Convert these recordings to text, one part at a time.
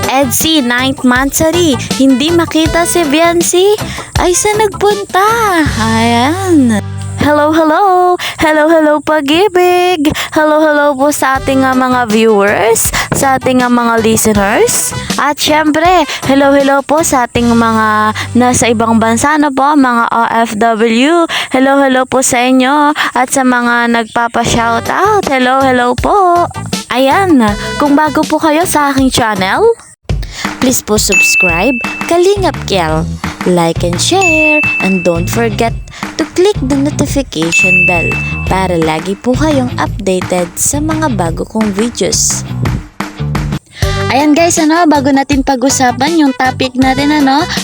EDSI 9th monthsary, hindi makita si Viancy. Ay, saan nagpunta? Ayan. Hello, hello! Hello, hello pag-ibig! Hello, hello po sa ating mga viewers, sa ating mga listeners. At syempre, hello, hello po sa ating mga nasa ibang bansa na po, mga OFW. Hello, hello po sa inyo at sa mga nagpapa-shoutout. Hello, hello po! Ayan, kung bago po kayo sa aking channel, please po subscribe, Kalingap Kiel. Like and share, and don't forget to click the notification bell para lagi po kayong updated sa mga bago kong videos. Ayan guys, bago natin pag-usapan yung topic natin,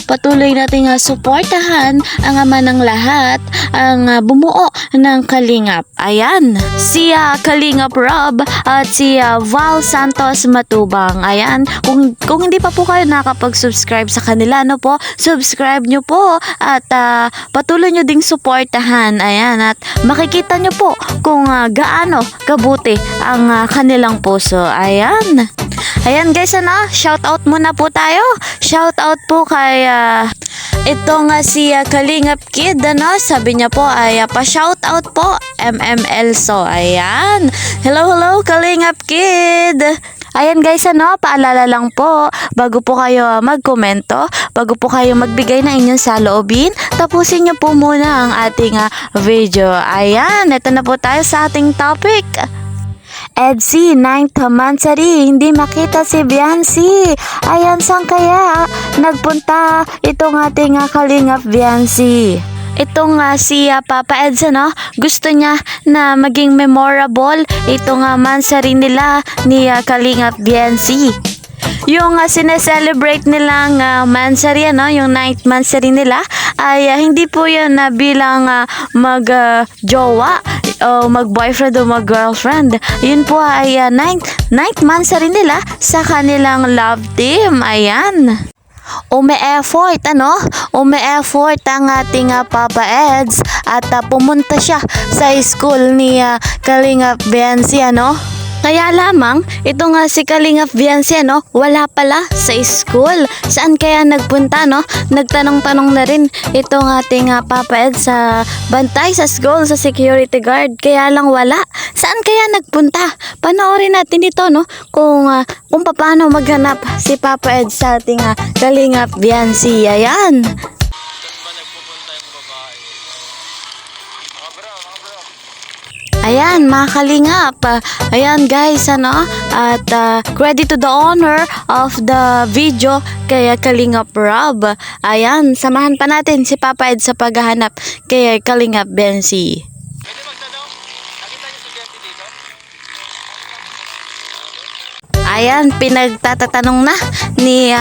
patuloy natin suportahan ang ama ng lahat, ang bumuo ng Kalingap. Ayan, si Kalingap Rob at si Val Santos Matubang. Ayan, kung hindi pa po kayo nakapag-subscribe sa kanila, subscribe nyo po at patuloy nyo ding suportahan. Ayan, at makikita nyo po kung gaano kabuti ang kanilang puso. Ayan. Ayan guys, shout out muna po tayo. Shout out po kay ito nga si Kalingap Kid, sabi niya po ay pa-shout out po MML So. Ayan. Hello, hello Kalingap Kid. Ayan guys, paalala lang po, bago po kayo magkomento, bago po kayo magbigay ng inyong saloobin, tapusin niyo po muna ang ating video. Ayan, ito na po tayo sa ating topic. EDSI 9th monthsary, hindi makita si Viancy. Ayan, saan kaya nagpunta itong ating Kalingap Viancy? Itong si Papa Eds, gusto niya na maging memorable itong monthsary nila ni Kalingap Viancy. Yung sineselebrate nilang monthsary, yung 9th monthsary nila, ay hindi po yan bilang mag-jowa o mag-boyfriend o mag-girlfriend. Yun po ay 9th monthsary nila sa kanilang love team. Ayan. Umi-effort ang ating Papa Eds at pumunta siya sa school ni Kalingap Viancy, Kaya lamang, ito nga si Kalingap Viancy, wala pala sa school. Saan kaya nagpunta, Nagtanong-tanong na rin itong ating Papa Ed sa bantay sa school, sa security guard. Kaya lang wala. Saan kaya nagpunta? Panoorin natin ito, kung paano maghanap si Papa Ed sa ating Kalingap Viancy. Ayan. Ayan, mga Kalingap. Ayan guys, at credit to the owner of the video kay Kalingap Rob. Ayan, samahan pa natin si Papa Ed sa paghahanap kay Kalingap Viancy. Ayan, pinagtatatanong na ni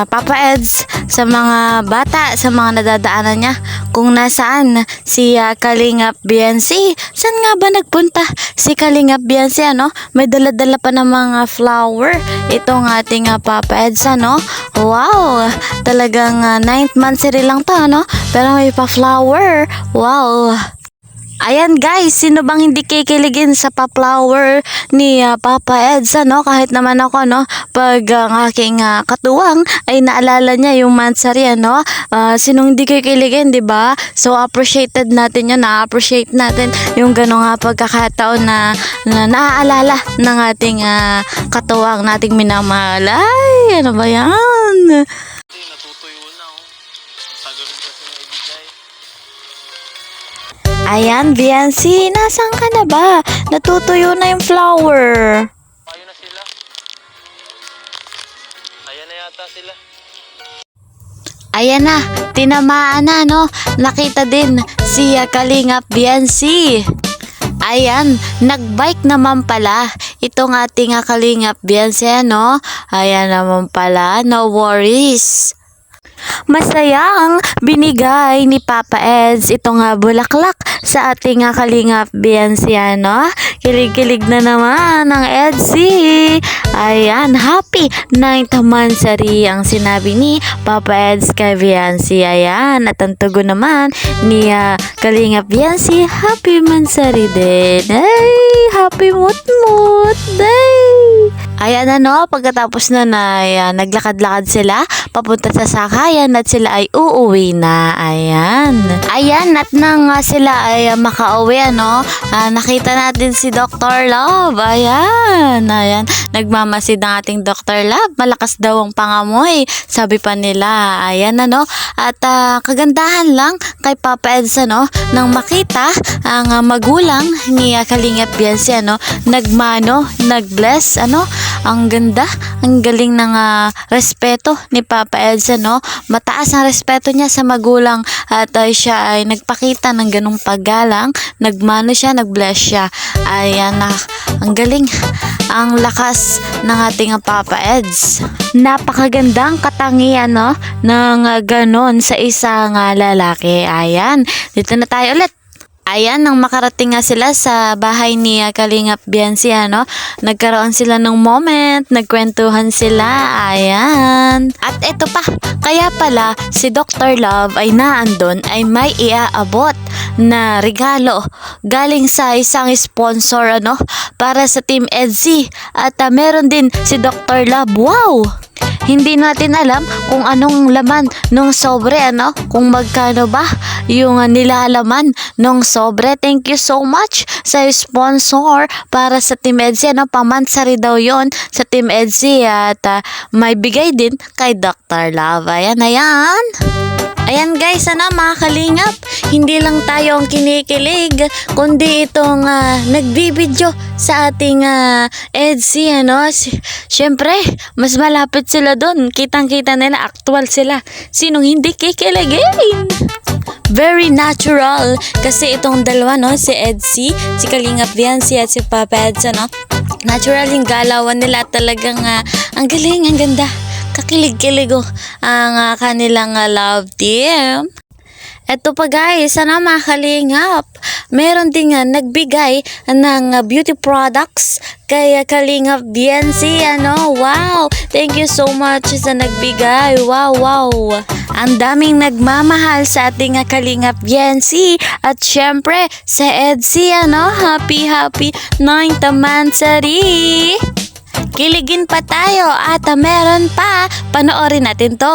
Papa Eds sa mga bata, sa mga nadadaanan niya kung nasaan si Kalingap Viancy. Saan nga ba nagpunta si Kalingap Viancy, May dala-dala pa ng mga flower itong ating Papa Eds, Wow, talagang 9th monthsary lang to, Pero may pa flower. Wow. Ayan guys, sino bang hindi kikiligin sa pa-flower ni Papa Eds, Kahit naman ako, pag ang aking katuwang ay naalala niya yung monthsary, Sinong hindi kikiligin, di ba? So appreciated natin yun, na-appreciate natin yung gano'ng pagkakataon na naaalala ng ating katuwang, nating minamahal. Ay, ano ba yan? Ayan, Viancy, nasaan ka na ba? Natutuyo na yung flower. Ayun na sila. Ayan na yata sila. Ayan na, tinamaan na, Nakita din si Kalingap Viancy. Ayan, nagbike naman pala itong ating Kalingap Viancy, Ayan naman pala, no worries. Masayang binigay ni Papa Eds itong bulaklak sa ating Kalingap Viancy, Kilig-kilig na naman ang Edsy. Ayan, happy 9th monthsary ang sinabi ni Papa Eds kay Viancy. Ayan, at ang tugon naman ni Kalingap Viancy, happy monthsary din. Ay, happy mut-mut. Ay. Ayan pagkatapos na naglakad-lakad sila, papunta sa sakayan at sila ay uuwi na. Ayan, at nang sila ay makauwi, nakita natin si Dr. Love. Ayan, nagmamasid ang ating Dr. Love. Malakas daw ang pangamoy, sabi pa nila. Ayan, at kagandahan lang kay Papa Eds, nang makita ang magulang ni Kalingap Biansi, nag-bless, ang ganda, ang galing ng respeto ni Papa Eds, mataas ang respeto niya sa magulang at siya ay nagpakita ng ganung paggalang, nagmano siya, nag-bless siya. Ayan, ang galing, ang lakas ng ating Papa Eds. Napakagandang katangian ng ganon sa isang lalaki. Ayan, dito na tayo ulit. Ayan, nang makarating nga sila sa bahay ni Kalingap Biansi, nagkaroon sila ng moment, nagkwentuhan sila, ayan. At eto pa, kaya pala si Dr. Love ay naandun ay may iaabot na regalo galing sa isang sponsor, para sa Team EDSI. At meron din si Dr. Love, wow! Hindi natin alam kung anong laman ng sobre, kung magkano ba yung nilalaman ng sobre. Thank you so much sa sponsor para sa Team EDSI, pamansari daw yon sa Team EDSI at may bigay din kay Dr. Love. Ayan guys, mga kalingap, hindi lang tayo ang kinikilig, kundi itong nagbibideo sa ating EDSI, Siyempre, mas malapit sila doon, kitang-kita nila, actual sila. Sinong hindi kikiligin? Very natural, kasi itong dalawa, si EDSI, si Kalingap Biansi at si Papa Eds, natural yung galawan nila, talagang ang galing, ang ganda. Kakilig-kilig ang kanilang love team. Eto pa guys, mga kalingap, meron din nagbigay ng beauty products kay Kalingap Biansi, wow, thank you so much sa nagbigay, wow. Ang daming nagmamahal sa ating Kalingap Biansi at syempre sa EDSI, happy 9th monthsary. Kiligin pa tayo at meron pa, panoorin natin to.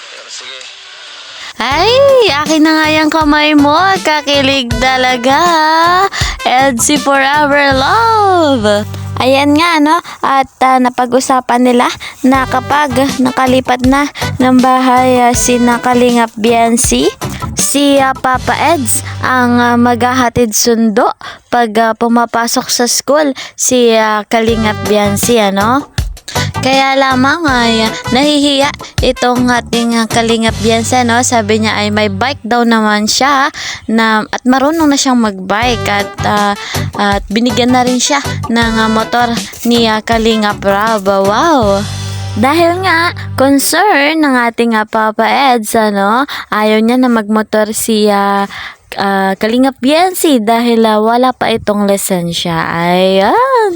Pero sige. Ay, akin na nga yung kamay mo, kakilig talaga. EDSI Forever Love. Ayan nga, at napag-usapan nila na kapag nakalipat na ng bahay si Kalingap Biansi, si Papa Eds ang maghahatid sundo pag pumapasok sa school si Kalingap Biansi, Kaya lamang ay nahihiya itong ating Kalingap Biansi, Sabi niya ay may bike daw naman siya at marunong na siyang magbike at binigyan na rin siya ng motor ni Kalingap Rob. Wow! Dahil nga, concern ng ating Papa Eds, ayaw niya na magmotor si Kalingap Biansi dahil wala pa itong lisensya. Ayan,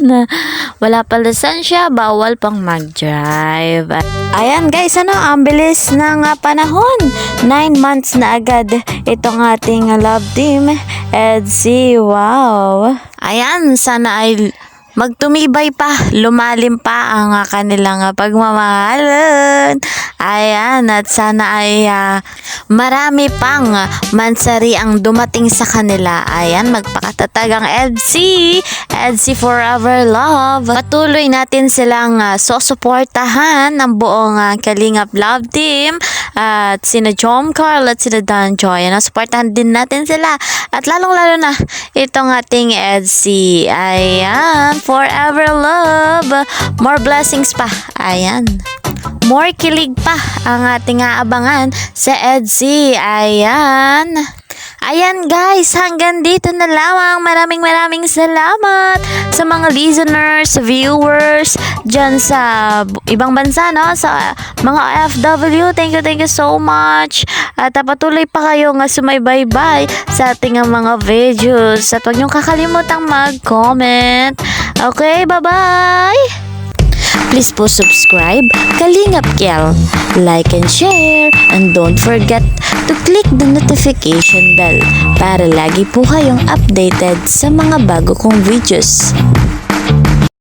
wala pa lisensya, bawal pang mag-drive. Ayan guys, ang bilis ng panahon, 9 months na agad itong ating love team EDSI, wow. Ayan, sana ay magtumibay pa, lumalim pa ang kanilang pagmamahalan. Ayan, at sana ay marami pang mansari ang dumating sa kanila. Ayan, magpakatatag ang EDSI Forever Love. Patuloy natin silang susuportahan ng buong Kalingap Love Team at sina Jom Carl at sina Dan Joy. Supportahan din natin sila at lalong-lalo na itong ating EDSI. Ayan, Forever Love. More blessings pa. Ayan. More kilig pa ang ating aabangan sa EDSI. Ayan guys, hanggang dito na lamang. Maraming salamat sa mga listeners, viewers dyan sa ibang bansa, sa mga OFW. Thank you so much. At patuloy pa kayong sumaybaybay sa ating mga videos. At huwag niyong kakalimutang mag-comment. Okay, bye-bye! Please po subscribe Kalingap Kiel, like and share, and don't forget to click the notification bell para lagi po kayong updated sa mga bago kong videos.